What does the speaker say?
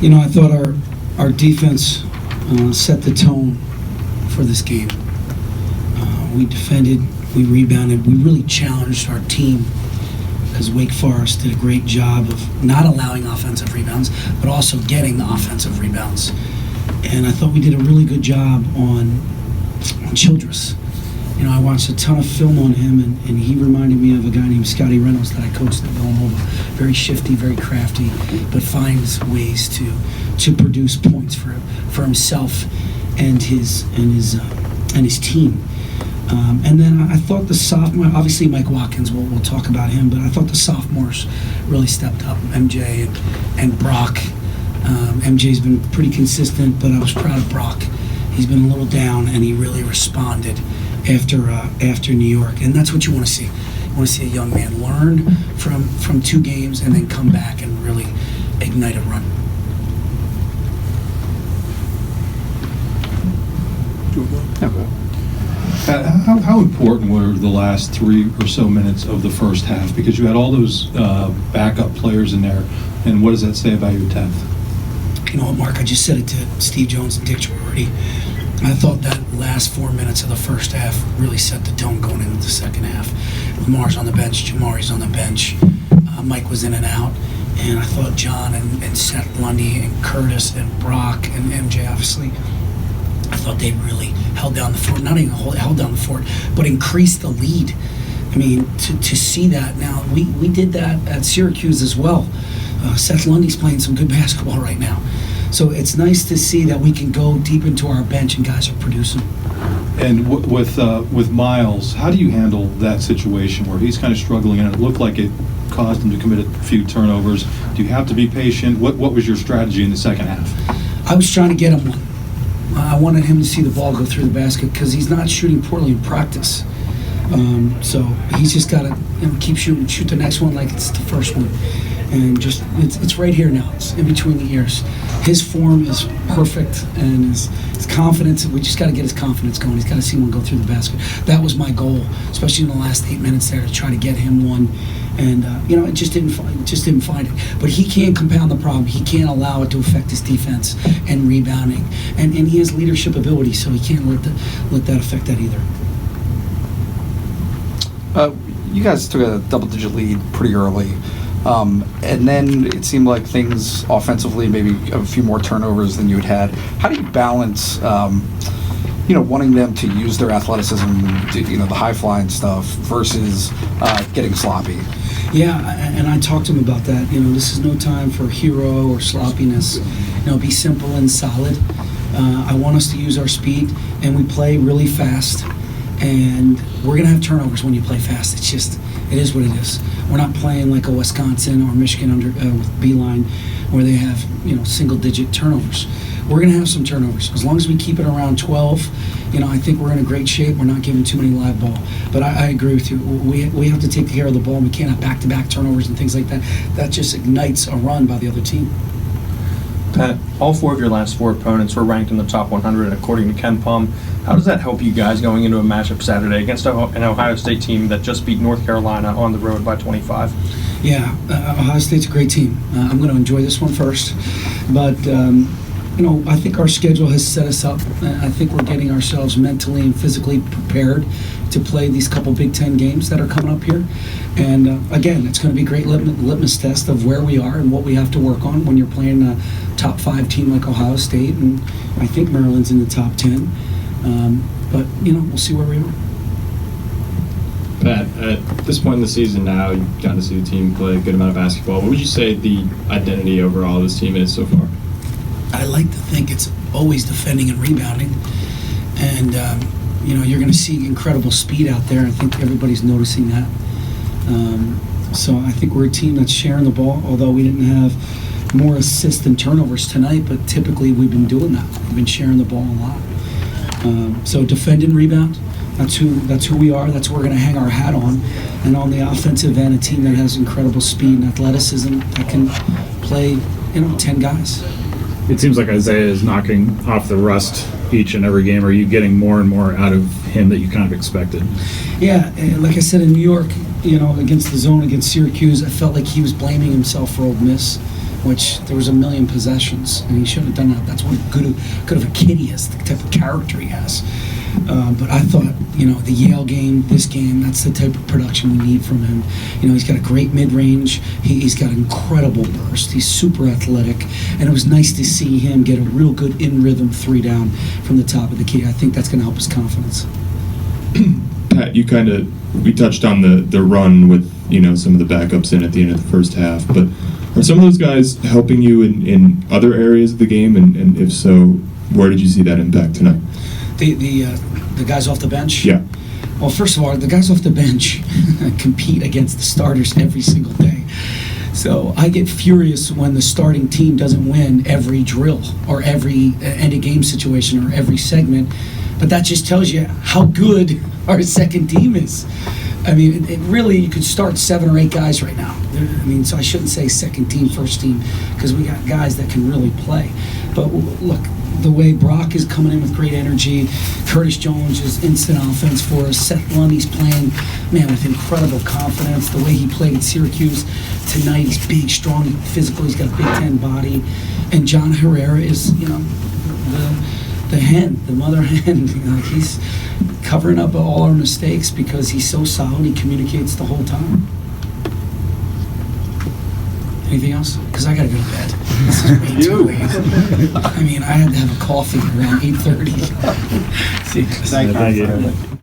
I thought our defense set the tone for this game. We defended, we rebounded, we really challenged our team because Wake Forest did a great job of not allowing offensive rebounds, but also getting the offensive rebounds. And I thought we did a really good job on Childress. I watched a ton of film on him, and he reminded me of a guy named Scotty Reynolds that I coached at Villanova. Very shifty, very crafty, but finds ways to produce points for himself and his team. And then I thought the sophomore, obviously Mike Watkins, we'll talk about him, but I thought the sophomores really stepped up. MJ and Brock. MJ's been pretty consistent, but I was proud of Brock. He's been a little down, and he really responded after New York, and that's what you want to see. You want to see a young man learn from 2 games and then come back and really ignite a run. How important were the last 3 or so minutes of the first half? Because you had all those backup players in there, and what does that say about your 10th? You know what, Mark, I just said it to Steve Jones and Dick Girardi. I thought that last 4 minutes of the first half really set the tone going into the second half. Lamar's on the bench, Jamari's on the bench, Mike was in and out, and I thought John and Seth Lundy and Curtis and Brock and MJ, obviously, I thought they really held down the fort, not even held down the fort, but increased the lead. I mean, to see that now, we did that at Syracuse as well. Seth Lundy's playing some good basketball right now. So it's nice to see that we can go deep into our bench and guys are producing. And with Miles, how do you handle that situation where he's kind of struggling and it looked like it caused him to commit a few turnovers? Do you have to be patient? What was your strategy in the second half? I was trying to get him one. I wanted him to see the ball go through the basket because he's not shooting poorly in practice. So he's just got to keep shooting, shoot the next one like it's the first one. And just it's right here now. It's in between the ears. His form is perfect, and his confidence. We just got to get his confidence going. He's got to see one go through the basket. That was my goal, especially in the last 8 minutes there, to try to get him one. And it just didn't find it. But he can't compound the problem. He can't allow it to affect his defense and rebounding. And he has leadership ability, so he can't let that affect that either. You guys took a double-digit lead pretty early. And then it seemed like things offensively, maybe a few more turnovers than you had. How do you balance, wanting them to use their athleticism, the high-flying stuff, versus getting sloppy? Yeah, and I talked to him about that. This is no time for hero or sloppiness. Be simple and solid. I want us to use our speed, and we play really fast. And we're going to have turnovers when you play fast. It is what it is. We're not playing like a Wisconsin or Michigan with Beeline where they have, single-digit turnovers. We're going to have some turnovers. As long as we keep it around 12, I think we're in a great shape. We're not giving too many live ball. But I agree with you. We have to take care of the ball. We can't have back-to-back turnovers and things like that. That just ignites a run by the other team. Pat, all 4 of your last 4 opponents were ranked in the top 100, according to Ken Pom. How does that help you guys going into a matchup Saturday against an Ohio State team that just beat North Carolina on the road by 25? Yeah, Ohio State's a great team. I'm going to enjoy this one first. But, I think our schedule has set us up. I think we're getting ourselves mentally and physically prepared to play these couple Big Ten games that are coming up here. And, again, it's going to be a great litmus test of where we are and what we have to work on when you're playing a top 5 team like Ohio State. And I think Maryland's in the top 10. But, we'll see where we are. Pat, at this point in the season now, you've gotten to see the team play a good amount of basketball. What would you say the identity overall of this team is so far? I like to think it's always defending and rebounding. And, you're going to see incredible speed out there. I think everybody's noticing that. So I think we're a team that's sharing the ball, although we didn't have more assists than turnovers tonight, but typically we've been doing that. We've been sharing the ball a lot. So defend and rebound, that's who we are. That's what we're going to hang our hat on. And on the offensive end, a team that has incredible speed and athleticism that can play, 10 guys. It seems like Isaiah is knocking off the rust each and every game. Are you getting more and more out of him that you kind of expected? Yeah, and like I said, in New York, against the zone, against Syracuse, I felt like he was blaming himself for Ole Miss. which there was a million possessions, and he shouldn't have done that. That's what good of a kid he is, the type of character he has. But I thought, the Yale game, this game, that's the type of production we need from him. He's got a great mid-range. He's got incredible burst. He's super athletic, and it was nice to see him get a real good in-rhythm 3 down from the top of the key. I think that's going to help his confidence. Pat, we touched on the run with, some of the backups in at the end of the first half, but are some of those guys helping you in other areas of the game? And if so, where did you see that impact tonight? The guys off the bench? Yeah. Well, first of all, the guys off the bench compete against the starters every single day. So I get furious when the starting team doesn't win every drill or every end-of-game situation or every segment. But that just tells you how good our second team is. I mean, it really, you could start 7 or 8 guys right now. So I shouldn't say second team, first team, because we got guys that can really play. But look, the way Brock is coming in with great energy, Curtis Jones is instant offense for us, Seth Lundy's playing, with incredible confidence. The way he played at Syracuse tonight, he's big, strong, physical, he's got a Big Ten body. And John Herrera is, the mother hen. He's covering up all our mistakes because he's so solid. He communicates the whole time. Anything else? Because I gotta go to bed. This is way too late. I had to have a coffee around 8:30. See you guys. Thank you.